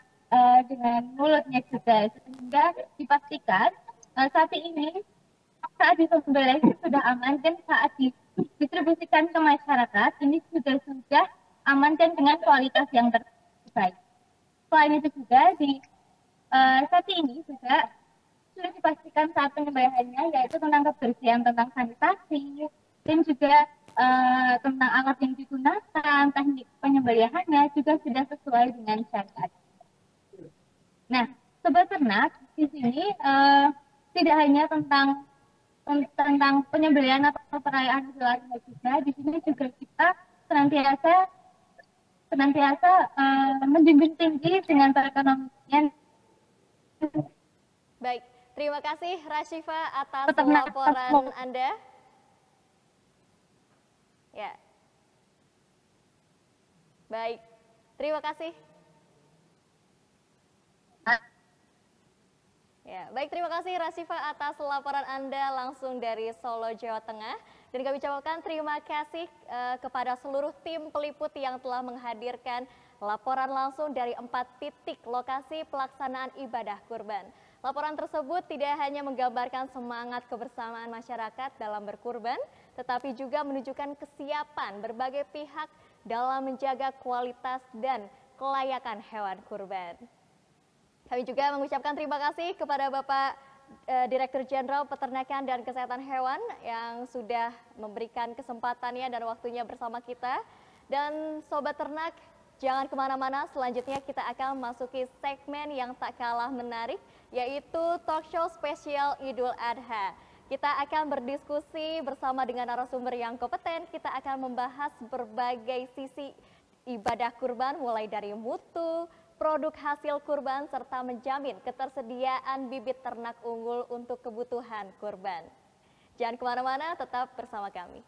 dengan mulutnya juga, sehingga dipastikan sapi ini saat disembelih sudah aman dan saat didistribusikan ke masyarakat ini sudah aman dan dengan kualitas yang terbaik. Selain itu juga di sapi ini juga sudah dipastikan saat penyembelihannya, yaitu tentang kebersihan, tentang sanitasi, dan juga tentang alat yang digunakan, teknik penyembelihannya juga sudah sesuai dengan syariat. Nah, Sobat Ternak, di sini tidak hanya tentang penyembelihan atau perayaan Idul Adha juga, di sini juga kita senantiasa menjunjung tinggi dengan perekonomian. Baik, terima kasih Rashifa atas laporan Anda. Ya. Baik, terima kasih. Ya, baik, terima kasih Rashifa atas laporan Anda langsung dari Solo, Jawa Tengah. Dan kami ucapkan terima kasih kepada seluruh tim peliput yang telah menghadirkan laporan langsung dari 4 titik lokasi pelaksanaan ibadah kurban. Laporan tersebut tidak hanya menggambarkan semangat kebersamaan masyarakat dalam berkurban, tetapi juga menunjukkan kesiapan berbagai pihak dalam menjaga kualitas dan kelayakan hewan kurban. Kami juga mengucapkan terima kasih kepada Bapak Direktur Jenderal Peternakan dan Kesehatan Hewan yang sudah memberikan kesempatannya dan waktunya bersama kita. Dan Sobat Ternak, jangan kemana-mana, selanjutnya kita akan memasuki segmen yang tak kalah menarik, yaitu talk show spesial Idul Adha. Kita akan berdiskusi bersama dengan narasumber yang kompeten, kita akan membahas berbagai sisi ibadah kurban, mulai dari mutu, produk hasil kurban, serta menjamin ketersediaan bibit ternak unggul untuk kebutuhan kurban. Jangan kemana-mana, tetap bersama kami.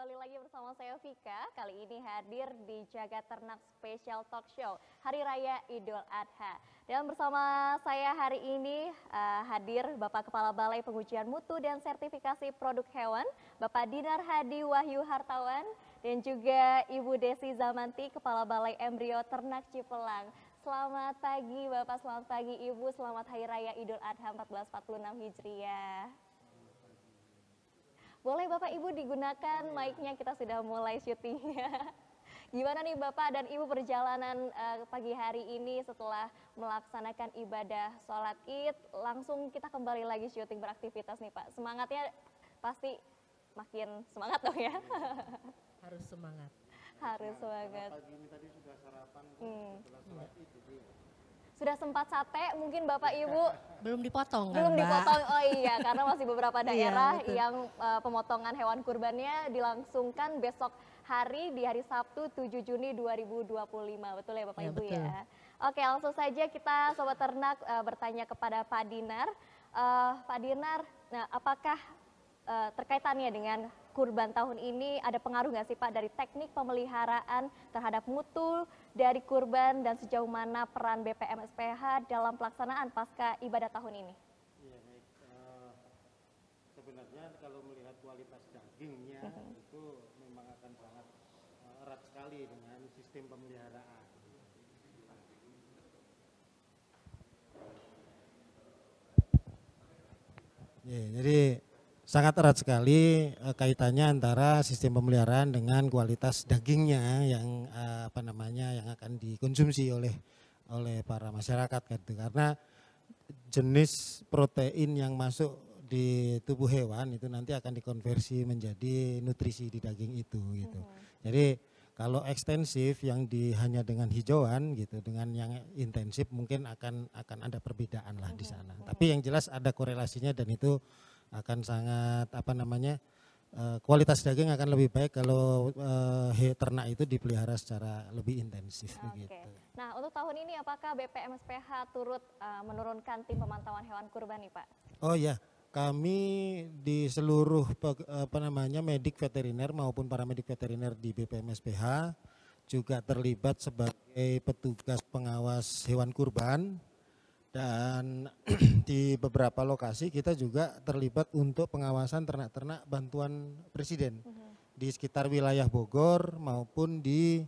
kembali lagi bersama saya Vika. Kali ini hadir di Jagat Ternak Special Talk Show Hari Raya Idul Adha. Dan bersama saya hari ini hadir Bapak Kepala Balai Pengujian Mutu dan Sertifikasi Produk Hewan, Bapak Dinar Hadi Wahyu Hartawan, dan juga Ibu Desi Zamanti, Kepala Balai Embrio Ternak Cipelang. Selamat pagi Bapak, selamat pagi Ibu, selamat Hari Raya Idul Adha 1446 Hijriah. Boleh Bapak Ibu digunakan mic-nya, kita sudah mulai syutingnya. Gimana nih Bapak dan Ibu perjalanan pagi hari ini setelah melaksanakan ibadah sholat Id, langsung kita kembali lagi syuting beraktivitas nih Pak. Semangatnya pasti makin semangat dong ya? Harus semangat. Harus semangat. Pagi ini tadi sudah sarapan setelah sholat Id, jadi sudah sempat sate mungkin Bapak Ibu? Belum dipotong kan, Belum Mbak? dipotong, oh iya, karena masih beberapa daerah Iya, yang pemotongan hewan kurbannya dilangsungkan besok hari di hari Sabtu 7 Juni 2025, betul ya Bapak Ya, Ibu betul. ya? Oke, langsung saja kita Sobat Ternak bertanya kepada Pak Dinar. Pak Dinar, nah, apakah terkaitannya dengan kurban tahun ini ada pengaruh nggak sih Pak dari teknik pemeliharaan terhadap mutu dari kurban dan sejauh mana peran BPM SPH dalam pelaksanaan pasca ibadah tahun ini? Iya baik. Sebenarnya kalau melihat kualitas dagingnya itu memang akan sangat erat sekali dengan sistem pemeliharaan. Ya, jadi sangat erat sekali kaitannya antara sistem pemeliharaan dengan kualitas dagingnya yang yang akan dikonsumsi oleh para masyarakat gitu. Karena jenis protein yang masuk di tubuh hewan itu nanti akan dikonversi menjadi nutrisi di daging itu gitu. Jadi kalau ekstensif yang hanya dengan hijauan gitu, dengan yang intensif mungkin akan ada perbedaan lah di sana. Tapi yang jelas ada korelasinya dan itu akan sangat kualitas daging akan lebih baik kalau ternak itu dipelihara secara lebih intensif begitu. Nah, untuk tahun ini apakah BPM SPH turut menurunkan tim pemantauan hewan kurban nih Pak? Oh ya, kami di seluruh medik veteriner maupun paramedik veteriner di BPM SPH juga terlibat sebagai petugas pengawas hewan kurban. Dan di beberapa lokasi kita juga terlibat untuk pengawasan ternak-ternak bantuan Presiden di sekitar wilayah Bogor maupun di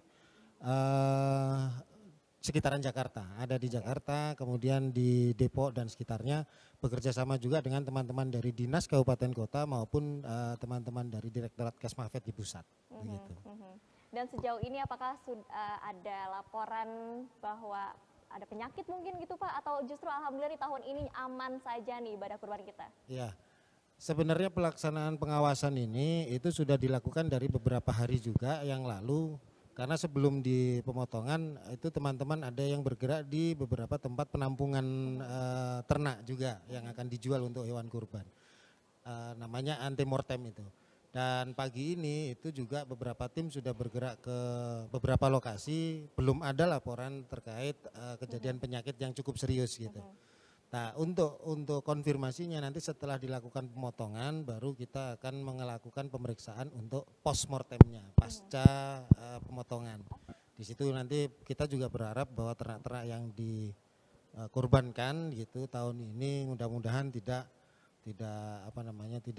sekitaran Jakarta. Ada di Jakarta, kemudian di Depok dan sekitarnya, bekerja sama juga dengan teman-teman dari Dinas Kabupaten Kota maupun teman-teman dari Direktorat Kesmafet di pusat. Begitu. Dan sejauh ini apakah sudah ada laporan bahwa ada penyakit mungkin gitu Pak, atau justru alhamdulillah di tahun ini aman saja nih ibadah kurban kita? Ya, sebenarnya pelaksanaan pengawasan ini itu sudah dilakukan dari beberapa hari juga yang lalu, karena sebelum di pemotongan itu teman-teman ada yang bergerak di beberapa tempat penampungan ternak juga yang akan dijual untuk hewan kurban, namanya antemortem itu. Dan pagi ini itu juga beberapa tim sudah bergerak ke beberapa lokasi, belum ada laporan terkait kejadian penyakit yang cukup serius gitu. Nah, untuk konfirmasinya nanti setelah dilakukan pemotongan baru kita akan melakukan pemeriksaan untuk postmortemnya pasca pemotongan. Di situ nanti kita juga berharap bahwa ternak-ternak yang dikorbankan gitu tahun ini mudah-mudahan tidak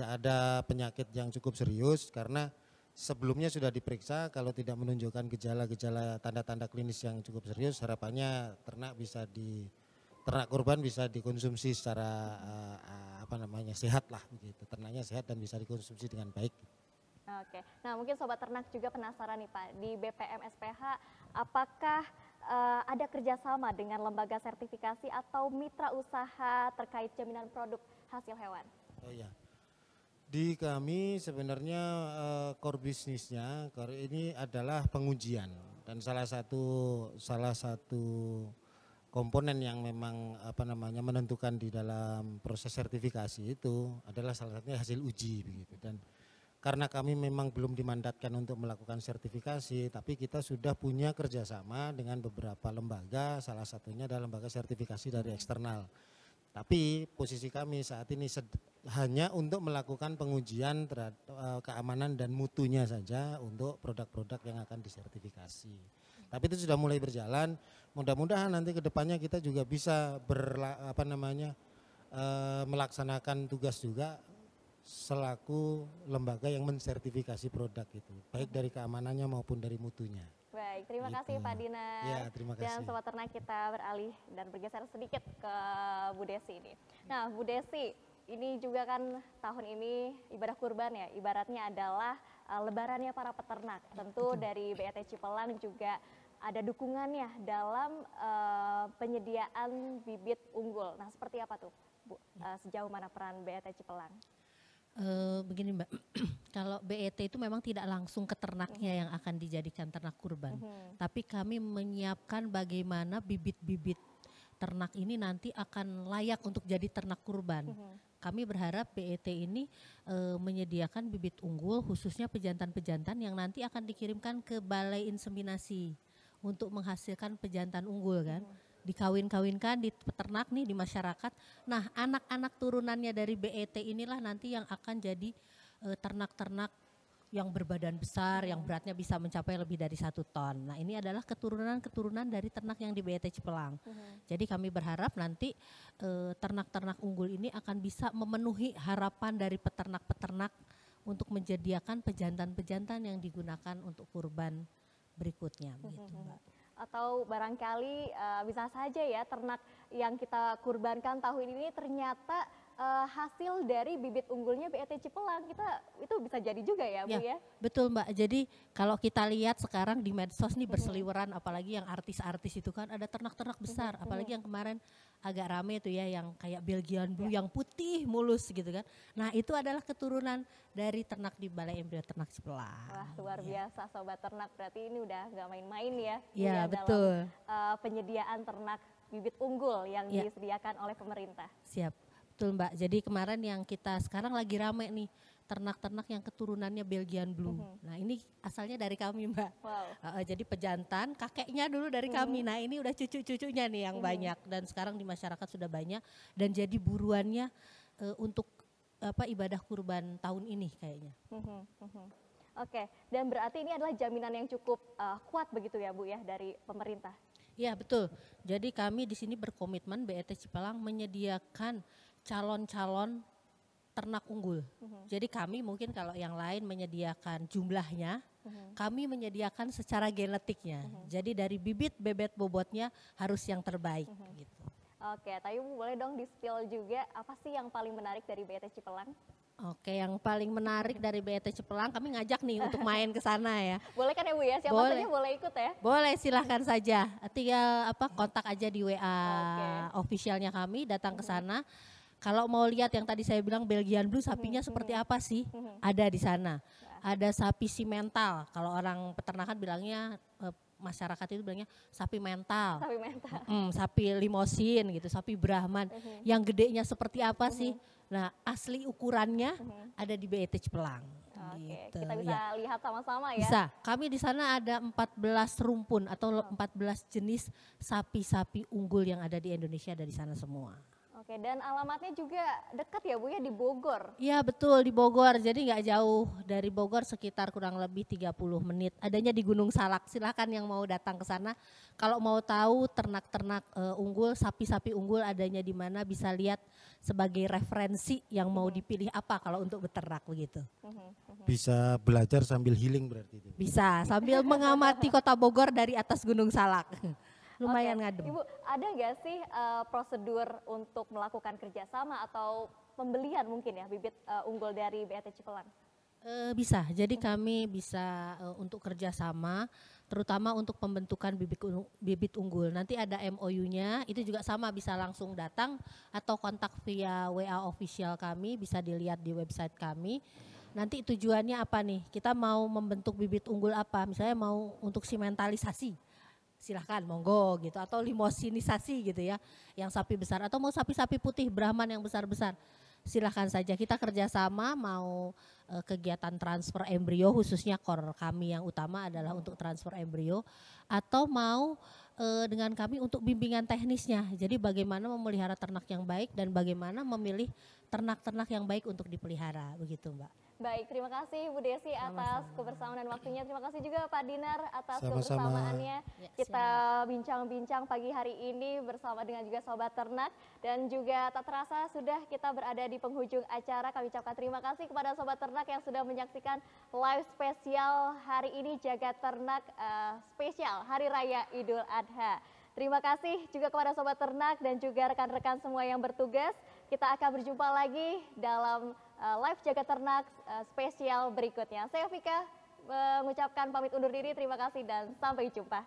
ada penyakit yang cukup serius, karena sebelumnya sudah diperiksa kalau tidak menunjukkan gejala-gejala tanda-tanda klinis yang cukup serius, harapannya ternak kurban bisa dikonsumsi secara sehat lah begitu. Ternaknya sehat dan bisa dikonsumsi dengan baik. Oke. Nah, mungkin sobat ternak juga penasaran nih Pak, di BPM SPH apakah ada kerjasama dengan lembaga sertifikasi atau mitra usaha terkait jaminan produk hasil hewan? Oh ya, di kami sebenarnya core bisnisnya ini adalah pengujian, dan salah satu komponen yang memang menentukan di dalam proses sertifikasi itu adalah salah satunya hasil uji begitu. Dan karena kami memang belum dimandatkan untuk melakukan sertifikasi, tapi kita sudah punya kerjasama dengan beberapa lembaga, salah satunya adalah lembaga sertifikasi dari eksternal. Tapi posisi kami saat ini hanya untuk melakukan pengujian terhadap keamanan dan mutunya saja untuk produk-produk yang akan disertifikasi. Tapi itu sudah mulai berjalan. Mudah-mudahan nanti ke depannya kita juga bisa melaksanakan tugas juga selaku lembaga yang mensertifikasi produk itu, baik dari keamanannya maupun dari mutunya. Baik, terima kasih Pak Dinar. Ya, terima kasih. Dan Sobat Ternak, kita beralih dan bergeser sedikit ke Bu Desi ini. Nah, Bu Desi, ini juga kan tahun ini ibadah kurban ya, ibaratnya adalah lebarannya para peternak. Tentu dari BET Cipelang juga ada dukungannya dalam penyediaan bibit unggul. Nah, seperti apa tuh, Bu? Sejauh mana peran BET Cipelang? Begini Mbak, kalau BET itu memang tidak langsung ke ternaknya yang akan dijadikan ternak kurban. Tapi kami menyiapkan bagaimana bibit-bibit ternak ini nanti akan layak untuk jadi ternak kurban. Kami berharap BET ini menyediakan bibit unggul khususnya pejantan-pejantan yang nanti akan dikirimkan ke balai inseminasi untuk menghasilkan pejantan unggul kan. Dikawin-kawinkan di peternak nih, di masyarakat. Nah, anak-anak turunannya dari BET inilah nanti yang akan jadi ternak-ternak yang berbadan besar, yang beratnya bisa mencapai lebih dari 1 ton. Nah, ini adalah keturunan-keturunan dari ternak yang di BET Cipelang. Jadi kami berharap nanti ternak-ternak unggul ini akan bisa memenuhi harapan dari peternak-peternak untuk menyediakan pejantan-pejantan yang digunakan untuk kurban berikutnya, begitu Mbak. Atau barangkali bisa saja ya ternak yang kita kurbankan tahun ini ternyata hasil dari bibit unggulnya BET Cipelang, itu bisa jadi juga ya Bu ya? Betul Mbak, jadi kalau kita lihat sekarang di medsos nih berseliweran, apalagi yang artis-artis itu kan ada ternak-ternak besar, apalagi yang kemarin agak rame tuh ya yang kayak Belgian Blue yang putih mulus gitu kan. Nah itu adalah keturunan dari ternak di Balai Embrio Ternak Cipelang. Wah luar biasa Sobat Ternak, berarti ini udah gak main-main ya. Iya betul. Dalam penyediaan ternak bibit unggul yang disediakan oleh pemerintah. Siap. Betul Mbak, jadi kemarin yang kita sekarang lagi rame nih, ternak-ternak yang keturunannya Belgian Blue. Nah ini asalnya dari kami Mbak. Wow. Jadi pejantan, kakeknya dulu dari kami, nah ini udah cucu-cucunya nih yang banyak. Dan sekarang di masyarakat sudah banyak dan jadi buruannya untuk ibadah kurban tahun ini kayaknya. Oke, dan berarti ini adalah jaminan yang cukup kuat begitu ya Bu ya dari pemerintah? Iya betul, jadi kami di sini berkomitmen BET Cipelang menyediakan calon-calon ternak unggul. Jadi kami mungkin kalau yang lain menyediakan jumlahnya, kami menyediakan secara genetiknya. Jadi dari bibit bebet bobotnya harus yang terbaik gitu. Oke, tapi Bu boleh dong di-spill juga apa sih yang paling menarik dari BET Cipelang? Oke, yang paling menarik dari BET Cipelang kami ngajak nih untuk main ke sana ya. Boleh kan ya Bu ya? Siapa saja boleh ikut ya? Boleh, silahkan saja. Tinggal kontak aja di WA officialnya kami, datang ke sana. Kalau mau lihat yang tadi saya bilang Belgian Blue sapinya seperti apa sih? Ada di sana. Ada sapi simental. Kalau orang peternakan bilangnya masyarakat itu bilangnya sapi mental. Sapi mental. Sapi limosin gitu, sapi Brahman. Yang gedenya seperti apa sih? Nah, asli ukurannya ada di BET Cipelang. Oke, kita bisa lihat sama-sama ya. Bisa. Kami di sana ada 14 rumpun atau 14 jenis sapi-sapi unggul yang ada di Indonesia, dari sana semua. Oke, dan alamatnya juga dekat ya Bu ya, di Bogor? Iya betul, di Bogor, jadi nggak jauh dari Bogor, sekitar kurang lebih 30 menit. Adanya di Gunung Salak, silakan yang mau datang ke sana. Kalau mau tahu ternak-ternak unggul, sapi-sapi unggul adanya di mana, bisa lihat sebagai referensi yang mau dipilih apa kalau untuk beternak begitu. Bisa belajar sambil healing berarti itu? Bisa, sambil mengamati kota Bogor dari atas Gunung Salak. Lumayan ngadem. Ibu, ada nggak sih prosedur untuk melakukan kerjasama atau pembelian mungkin ya bibit unggul dari BET Cipelang? Bisa, jadi kami bisa untuk kerjasama, terutama untuk pembentukan bibit unggul. Nanti ada MOU-nya, itu juga sama, bisa langsung datang atau kontak via WA official kami, bisa dilihat di website kami. Nanti tujuannya apa nih, kita mau membentuk bibit unggul apa, misalnya mau untuk simentalisasi. Silahkan monggo gitu, atau limosinisasi gitu ya, yang sapi besar, atau mau sapi-sapi putih Brahman yang besar-besar. silahkan saja kita kerjasama mau kegiatan transfer embrio, khususnya core kami yang utama adalah untuk transfer embrio, atau mau dengan kami untuk bimbingan teknisnya. Jadi bagaimana memelihara ternak yang baik dan bagaimana memilih ternak-ternak yang baik untuk dipelihara, begitu Mbak. Baik, terima kasih Bu Desi atas kebersamaan dan waktunya. Terima kasih juga Pak Dinar atas Sama-sama. kebersamaannya. Kita bincang-bincang pagi hari ini bersama dengan juga Sobat Ternak. Dan juga tak terasa sudah kita berada di penghujung acara. Kami ucapkan terima kasih kepada Sobat Ternak yang sudah menyaksikan live spesial hari ini Jaga Ternak spesial Hari Raya Idul Adha. Terima kasih juga kepada Sobat Ternak dan juga rekan-rekan semua yang bertugas. Kita akan berjumpa lagi dalam live Jaga Ternak spesial berikutnya. Saya Vika mengucapkan pamit undur diri, terima kasih dan sampai jumpa.